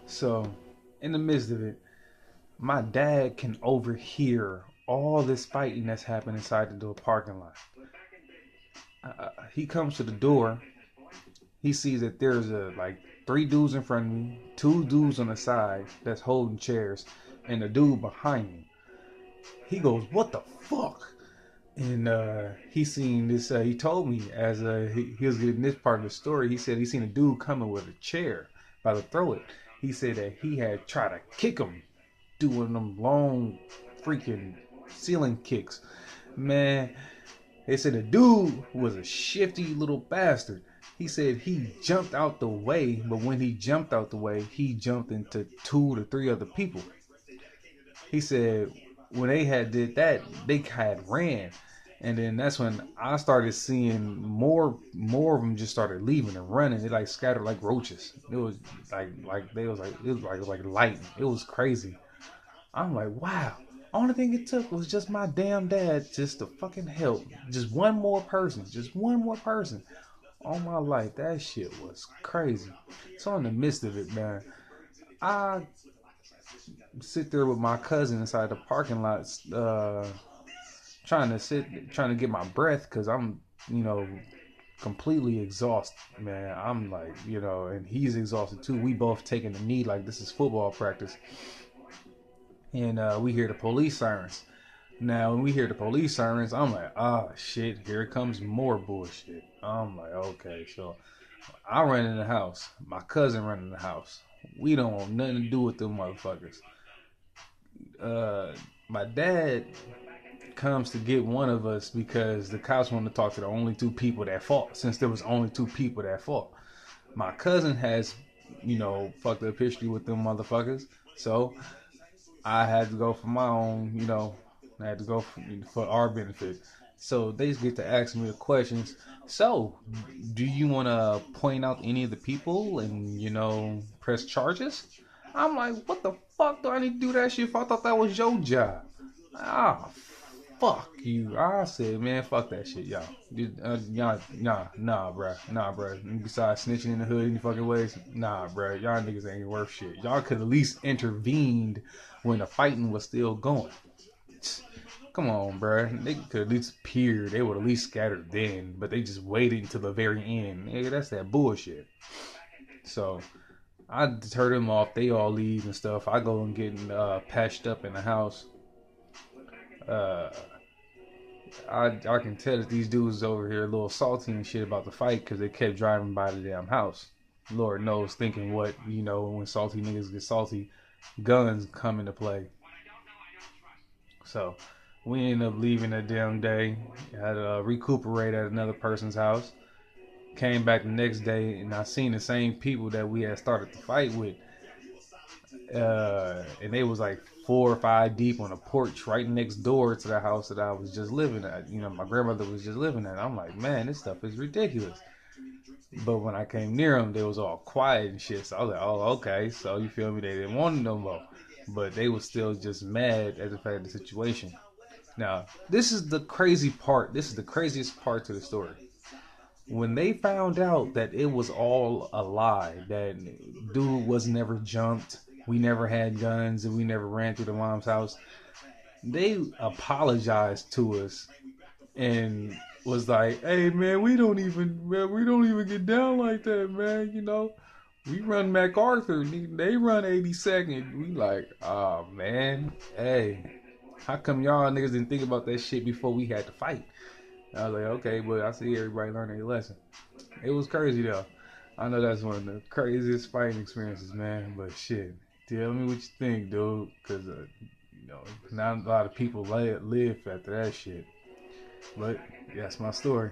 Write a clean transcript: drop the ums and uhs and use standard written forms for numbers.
So, in the midst of it, my dad can overhear all this fighting that's happening inside the parking lot. He comes to the door. He sees that there's like three dudes in front of me, two dudes on the side that's holding chairs, and a dude behind me. He goes, "What the fuck?" And he seen this. He told me as he was getting this part of the story. He said he seen a dude coming with a chair by the throw it. He said that he had tried to kick him, doing them long freaking ceiling kicks. Man, they said the dude was a shifty little bastard. He said he jumped out the way, but when he jumped out the way, he jumped into two to three other people. He said when they had did that, they had ran, and then that's when I started seeing more of them just started leaving and running. They like scattered like roaches. It was like light. It was crazy. I'm like, wow. Only thing it took was just my damn dad just to fucking help. Just one more person. Just one more person. All my life, that shit was crazy. So in the midst of it, man, I sit there with my cousin inside the parking lot, trying to get my breath because I'm, you know, completely exhausted, man. I'm like, and he's exhausted too. We both taking the knee like this is football practice, and we hear the police sirens. Now, when we hear the police sirens, I'm like, ah, shit, here comes more bullshit. I'm like, okay, so I run in the house. My cousin run in the house. We don't want nothing to do with them motherfuckers. Uh, my dad comes to get one of us because the cops want to talk to the only two people that fought, since there was only two people that fought. My cousin has, fucked up history with them motherfuckers. So I had to go for my own, I had to go for our benefit. So they get to ask me the questions. So, do you want to point out any of the people and, press charges? I'm like, what the fuck do I need to do that shit for? I thought that was your job. Ah, fuck you. I said, man, fuck that shit, y'all. Y'all, nah, bruh. Nah, bruh. Besides snitching in the hood any fucking ways, nah, bruh. Y'all niggas ain't worth shit. Y'all could at least intervened when the fighting was still going. Come on, bruh. They could at least appear. They would at least scattered then, but they just waited until the very end. Nigga, that's that bullshit. So I deter them off. They all leave and stuff. I go and get patched up in the house. Uh, I can tell that these dudes over here a little salty and shit about the fight because they kept driving by the damn house. Lord knows, thinking what, when salty niggas get salty, guns come into play. So we ended up leaving that damn day. Had to recuperate at another person's house. Came back the next day and I seen the same people that we had started the fight with. And they was like 4 or 5 deep on a porch right next door to the house that I was just living at. My grandmother was just living at. I'm like, man, this stuff is ridiculous. But when I came near them, they was all quiet and shit. So I was like, oh, okay. So you feel me? They didn't want it no more. But they was still just mad at the fact of the situation. Now, this is the crazy part. This is the craziest part to the story. When they found out that it was all a lie, that dude was never jumped, we never had guns, and we never ran through the mom's house, they apologized to us and was like, "Hey man, we don't even get down like that, man. We run MacArthur, they run 82nd. We like, oh man, hey, how come y'all niggas didn't think about that shit before we had to fight?" I was like, okay, but I see everybody learn their lesson. It was crazy though. I know that's one of the craziest fighting experiences, man. But shit, tell me what you think, dude. Because not a lot of people live after that shit. But that's my story.